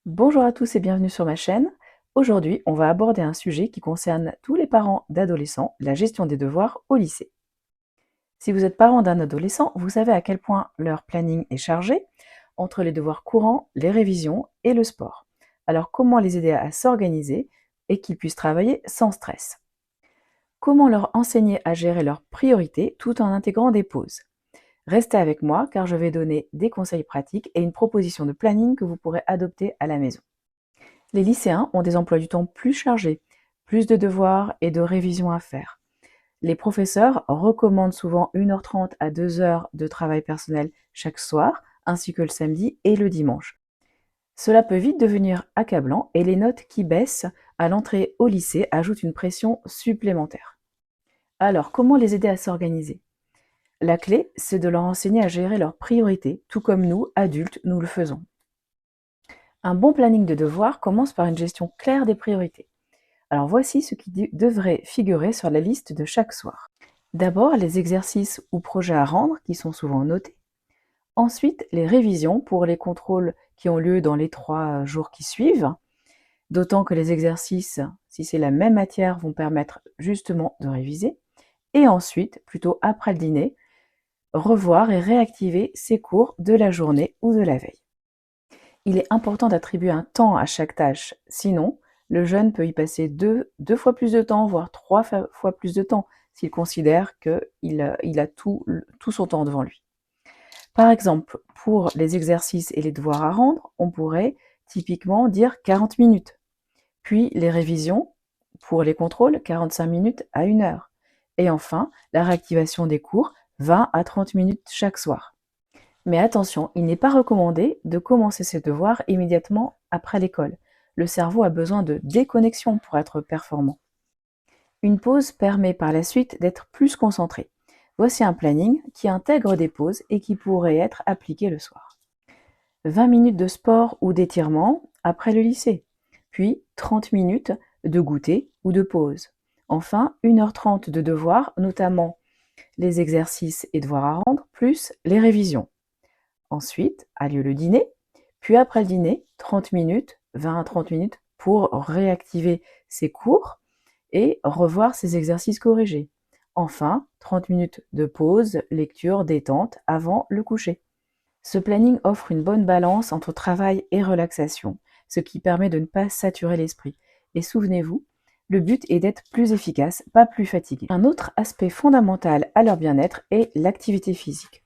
Bonjour à tous et bienvenue sur ma chaîne. Aujourd'hui, on va aborder un sujet qui concerne tous les parents d'adolescents, la gestion des devoirs au lycée. Si vous êtes parent d'un adolescent, vous savez à quel point leur planning est chargé entre les devoirs courants, les révisions et le sport. Alors comment les aider à s'organiser et qu'ils puissent travailler sans stress? Comment leur enseigner à gérer leurs priorités tout en intégrant des pauses? Restez avec moi car je vais donner des conseils pratiques et une proposition de planning que vous pourrez adopter à la maison. Les lycéens ont des emplois du temps plus chargés, plus de devoirs et de révisions à faire. Les professeurs recommandent souvent 1h30 à 2 heures de travail personnel chaque soir, ainsi que le samedi et le dimanche. Cela peut vite devenir accablant et les notes qui baissent à l'entrée au lycée ajoutent une pression supplémentaire. Alors, comment les aider à s'organiser? La clé, c'est de leur enseigner à gérer leurs priorités, tout comme nous, adultes, nous le faisons. Un bon planning de devoirs commence par une gestion claire des priorités. Alors voici ce qui devrait figurer sur la liste de chaque soir. D'abord, les exercices ou projets à rendre qui sont souvent notés. Ensuite, les révisions pour les contrôles qui ont lieu dans les 3 jours qui suivent. D'autant que les exercices, si c'est la même matière, vont permettre justement de réviser. Et ensuite, plutôt après le dîner, revoir et réactiver ces cours de la journée ou de la veille. Il est important d'attribuer un temps à chaque tâche, sinon le jeune peut y passer deux fois plus de temps, voire 3 fois plus de temps, s'il considère qu'il a tout son temps devant lui. Par exemple, pour les exercices et les devoirs à rendre, on pourrait typiquement dire 40 minutes. Puis les révisions, pour les contrôles, 45 minutes à 1 heure. Et enfin, la réactivation des cours, 20 à 30 minutes chaque soir. Mais attention, il n'est pas recommandé de commencer ses devoirs immédiatement après l'école. Le cerveau a besoin de déconnexion pour être performant. Une pause permet par la suite d'être plus concentré. Voici un planning qui intègre des pauses et qui pourrait être appliqué le soir. 20 minutes de sport ou d'étirement après le lycée, puis 30 minutes de goûter ou de pause. Enfin, 1h30 de devoirs, notamment les exercices et devoirs à rendre, plus les révisions. Ensuite a lieu le dîner, puis après le dîner, 30 minutes, 20 à 30 minutes pour réactiver ses cours et revoir ses exercices corrigés. Enfin, 30 minutes de pause, lecture, détente avant le coucher. Ce planning offre une bonne balance entre travail et relaxation, ce qui permet de ne pas saturer l'esprit. Et souvenez-vous, le but est d'être plus efficace, pas plus fatigué. Un autre aspect fondamental à leur bien-être est l'activité physique.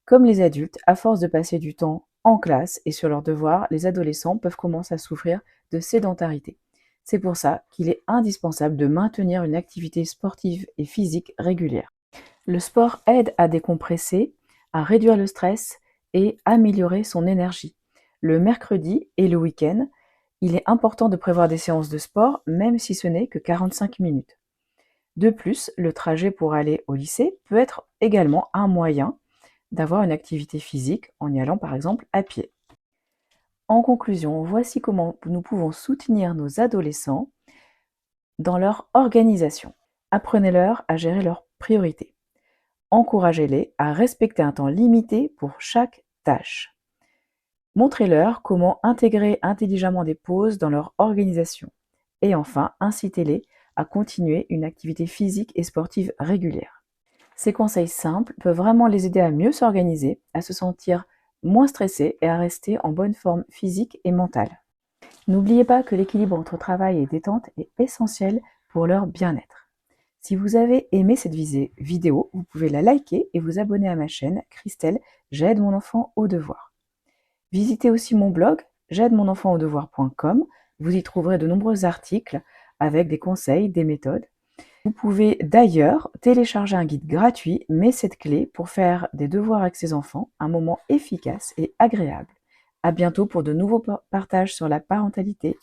Comme les adultes, à force de passer du temps en classe et sur leurs devoirs, les adolescents peuvent commencer à souffrir de sédentarité. C'est pour ça qu'il est indispensable de maintenir une activité sportive et physique régulière. Le sport aide à décompresser, à réduire le stress et améliorer son énergie. Le mercredi et le week-end, il est important de prévoir des séances de sport, même si ce n'est que 45 minutes. De plus, le trajet pour aller au lycée peut être également un moyen d'avoir une activité physique en y allant par exemple à pied. En conclusion, voici comment nous pouvons soutenir nos adolescents dans leur organisation. Apprenez-leur à gérer leurs priorités. Encouragez-les à respecter un temps limité pour chaque tâche. Montrez-leur comment intégrer intelligemment des pauses dans leur organisation. Et enfin, incitez-les à continuer une activité physique et sportive régulière. Ces conseils simples peuvent vraiment les aider à mieux s'organiser, à se sentir moins stressés et à rester en bonne forme physique et mentale. N'oubliez pas que l'équilibre entre travail et détente est essentiel pour leur bien-être. Si vous avez aimé cette vidéo, vous pouvez la liker et vous abonner à ma chaîne Christelle, j'aide mon enfant au devoir. Visitez aussi mon blog j'aide-mon-enfant-au-devoir.com. Vous y trouverez de nombreux articles avec des conseils, des méthodes. Vous pouvez d'ailleurs télécharger un guide gratuit, mais cette clé pour faire des devoirs avec ses enfants un moment efficace et agréable. À bientôt pour de nouveaux partages sur la parentalité.